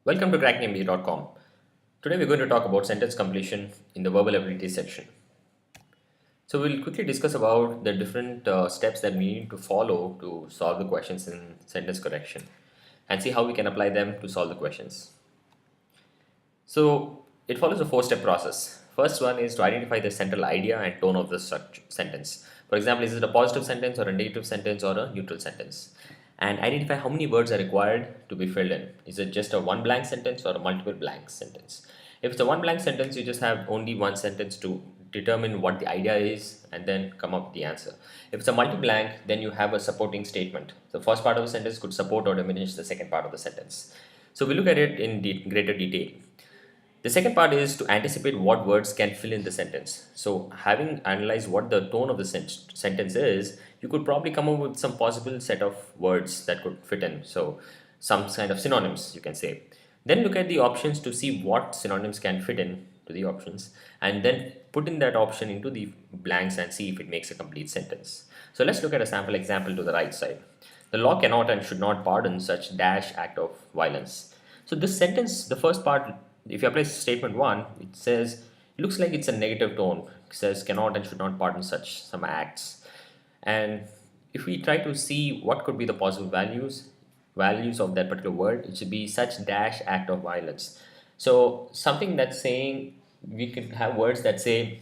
Welcome to cracknamebee.com. Today we're going to talk about sentence completion in the verbal ability section. So we'll quickly discuss about the different steps that we need to follow to solve the questions in sentence correction and see how we can apply them to solve the questions. So it follows a four-step process. First one is to identify the central idea and tone of the sentence. For example, is it a positive sentence or a negative sentence or a neutral sentence? And identify how many words are required to be filled in. Is it just a one blank sentence or a multiple blank sentence? If it's a one blank sentence, you just have only one sentence to determine what the idea is and then come up with the answer. If it's a multi-blank, then you have a supporting statement. The first part of the sentence could support or diminish the second part of the sentence. So we look at it in greater detail. The second part is to anticipate what words can fill in the sentence. So, having analyzed what the tone of the sentence is, you could probably come up with some possible set of words that could fit in. So, some kind of synonyms, you can say. Then look at the options to see what synonyms can fit in to the options, and then put in that option into the blanks and see if it makes a complete sentence. So, let's look at a sample example to the right side. The law cannot and should not pardon such dash act of violence. So this sentence, the first part, if you apply statement 1, it says, it looks like it's a negative tone. It says cannot and should not pardon such some acts. And if we try to see what could be the possible values of that particular word, it should be such dash act of violence. So something that's saying, we could have words that say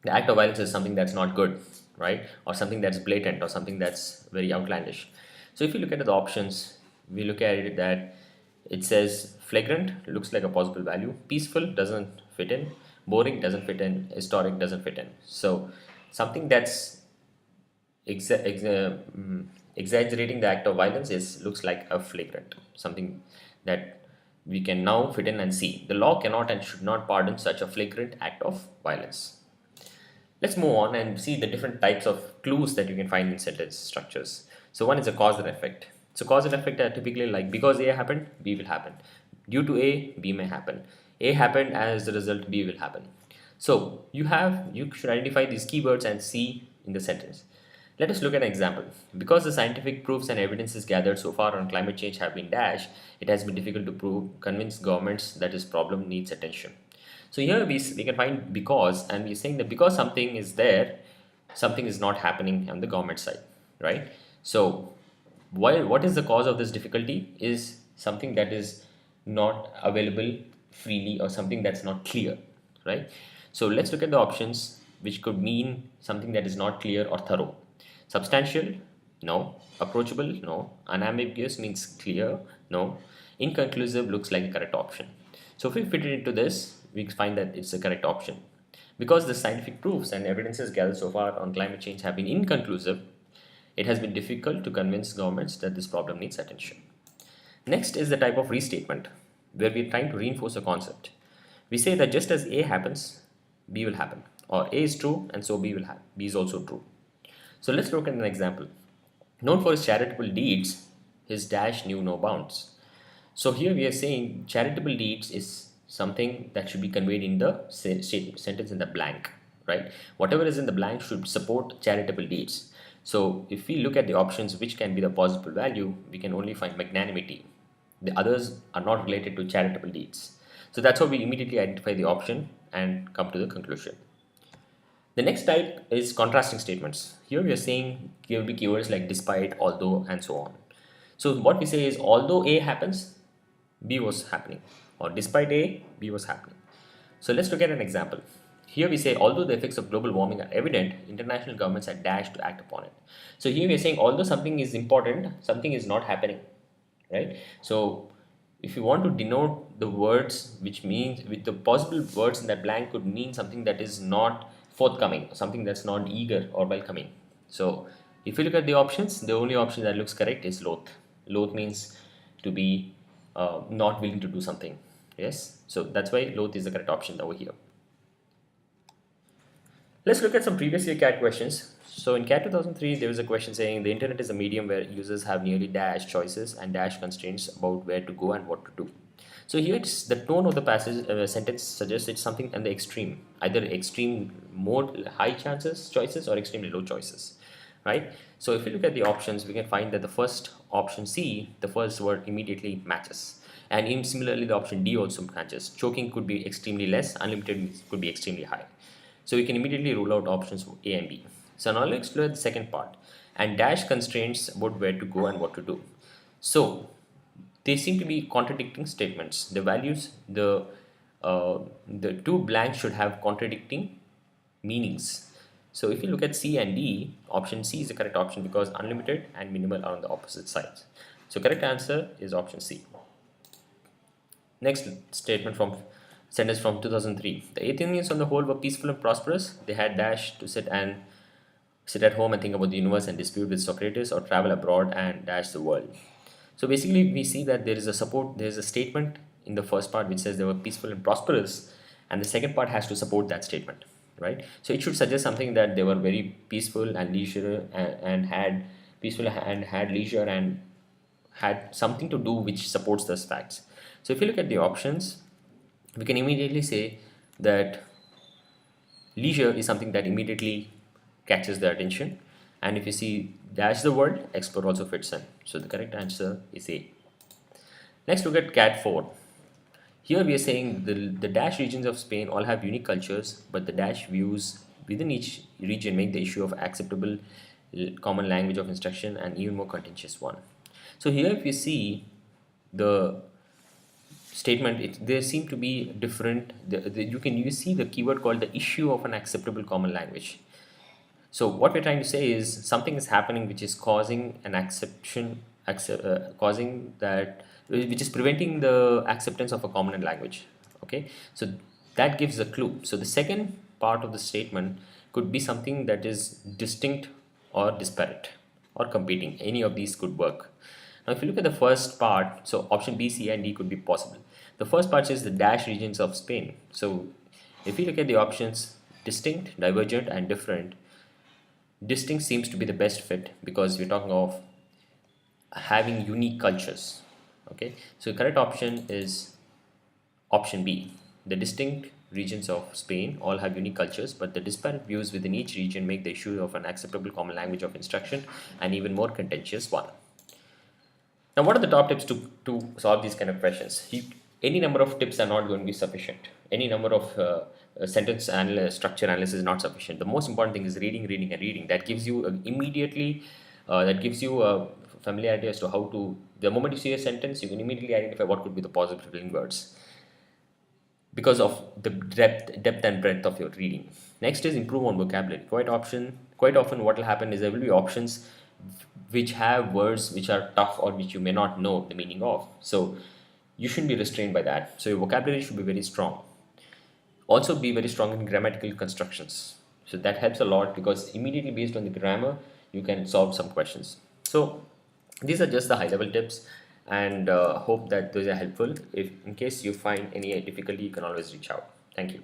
the act of violence is something that's not good, right? Or something that's blatant or something that's very outlandish. So if you look at the options, we look at it that it says flagrant looks like a possible value, peaceful doesn't fit in, boring doesn't fit in, historic doesn't fit in. So something that's exaggerating the act of violence is looks like a flagrant, something that we can now fit in and see. The law cannot and should not pardon such a flagrant act of violence. Let's move on and see the different types of clues that you can find in sentence structures. So one is a cause and effect. So cause and effect are typically like because A happened, B will happen. Due to A, B may happen. A happened, as a result, B will happen. So you should identify these keywords and see in the sentence. Let us look at an example. Because the scientific proofs and evidences gathered so far on climate change have been dashed, it has been difficult to convince governments that this problem needs attention. So here we can find because, and we're saying that because something is there, something is not happening on the government side, right? So what is the cause of this difficulty is something that is not available freely or something that's not clear, right? So let's look at the options, which could mean something that is not clear or thorough. Substantial, no. Approachable, no. Unambiguous means clear, no. Inconclusive looks like a correct option. So if we fit it into this, we find that it's the correct option. Because the scientific proofs and evidences gathered so far on climate change have been inconclusive, it has been difficult to convince governments that this problem needs attention. Next is the type of restatement, where we're trying to reinforce a concept. We say that just as A happens, B will happen, or A is true and so B will happen. B is also true. So let's look at an example. Known for his charitable deeds, his dash knew no bounds. So here we are saying charitable deeds is something that should be conveyed in the sentence in the blank, right? Whatever is in the blank should support charitable deeds. So if we look at the options which can be the possible value, we can only find magnanimity. The others are not related to charitable deeds. So that's how we immediately identify the option and come to the conclusion. The next type is contrasting statements. Here we are saying there will be keywords like despite, although, and so on. So what we say is although A happens, B was happening, or despite A, B was happening. So let's look at an example. Here we say although the effects of global warming are evident, international governments are dashed to act upon it. So here we are saying although something is important, something is not happening, right? So if you want to denote the words, which means with the possible words in that blank could mean something that is not forthcoming, something that's not eager or welcoming. So if you look at the options, the only option that looks correct is loath. Loath means to be not willing to do something. Yes, so that's why loath is the correct option over here. Let's look at some previous year CAT questions. So in CAT 2003, there was a question saying the internet is a medium where users have nearly dash choices and dash constraints about where to go and what to do. So here it's the tone of the passage sentence suggests it's something on the extreme, either extreme more high chances choices or extremely low choices, right? So if you look at the options, we can find that the first option C, the first word immediately matches. And in similarly, the option D also matches. Choking could be extremely less, unlimited could be extremely high. So we can immediately rule out options A and B. So now let's explore the second part. And dash constraints about where to go and what to do. So they seem to be contradicting statements. The two blanks should have contradicting meanings. So if you look at C and D, option C is the correct option because unlimited and minimal are on the opposite sides. So correct answer is option C. Next statement from sentence from 2003. The Athenians on the whole were peaceful and prosperous. They had dash to sit at home and think about the universe and dispute with Socrates or travel abroad and dash the world. So basically we see that there is a statement in the first part which says they were peaceful and prosperous, and the second part has to support that statement, right? So it should suggest something that they were very peaceful and leisure and had peaceful and had leisure and had something to do which supports those facts. So if you look at the options, we can immediately say that leisure is something that immediately catches the attention. And if you see dash the world, explore also fits in. So the correct answer is A. Next, look at CAT 4. Here we are saying the dash regions of Spain all have unique cultures, but the dash views within each region make the issue of acceptable common language of instruction an even more contentious one. So here if you see the statement, they seem to be different. You see the keyword called the issue of an acceptable common language. So what we're trying to say is something is happening which is causing an causing that, which is preventing the acceptance of a common language. Okay, so that gives a clue. So the second part of the statement could be something that is distinct or disparate or competing. Any of these could work. Now, if you look at the first part, so option B, C, and D could be possible. The first part says the dash regions of Spain. So if you look at the options distinct, divergent, and different, distinct seems to be the best fit because we're talking of having unique cultures. Okay, so the correct option is option B. The distinct regions of Spain all have unique cultures, but the disparate views within each region make the issue of an acceptable common language of instruction an even more contentious one. Now, what are the top tips to solve these kind of questions? Any number of tips are not going to be sufficient. Any number of structure analysis is not sufficient. The most important thing is reading, reading, and reading. That gives you that gives you a familiarity as to how to. The moment you see a sentence, you can immediately identify what could be the possible filling words because of the depth and breadth of your reading. Next is improve on vocabulary. Quite often, what will happen is there will be options which have words which are tough or which you may not know the meaning of. So you shouldn't be restrained by that. So your vocabulary should be very strong. Also be very strong in grammatical constructions. So that helps a lot because immediately based on the grammar, you can solve some questions. So these are just the high level tips, and hope that those are helpful. If in case you find any difficulty, you can always reach out. Thank you.